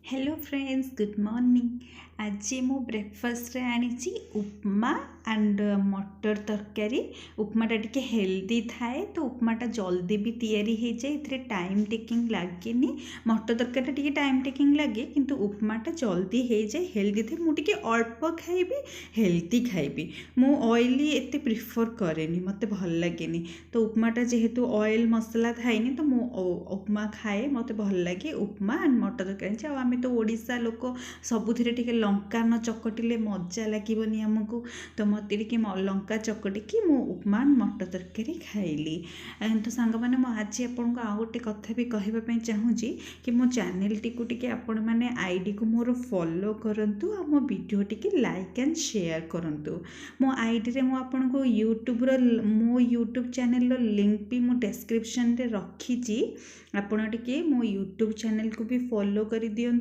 Hello friends good morning. आज मु breakfast रे आनी उपमा एंड मटर तरकारी। उपमाटा टिके हेल्दी थाए तो उपमाटा जल्दी भी तैयारी हो जाए, इतने टाइम टेकिंग लगे। मटर तरकारी टिके टाइम टेकिंग लगे किंतु उपमाटा जल्दी हो जाए, हेल्दी थाए। मुझे अल्प खाइबी, हेल्दी खाइबी। मु ऑयली एते प्रिफर करेनी, मते भल लगे। तो उपमाटा जेहेतु ऑयल मसला थाएनी तो मु उपमा खाए, मते भल लगे उपमा एंड मटर तरकारी। आम तो ओडिशा लोक सबुथिरे टिके लंका न चकटिले मजा लगे आमको, तो मत टिके लंका चकटिकी मु उपमा मटर तरकारी खाइली। तो सांग मैंने आज आपको आउ गोटे कथा भी कहवाई चाहूँगी कि मो चैनल टी टिके आपण मैंने आईडी को मोर फॉलो करंतु आ मो वीडियो टिके लाइक एंड शेयर करंतु। मो आईडी रे मो आपनको यूट्यूब मो यूट्यूब चैनल रो लिंक भी मो डिस्क्रिप्शन रे रखी। आपण टिके मो यूट्यूब चैनल को भी फॉलो कर दियंतु।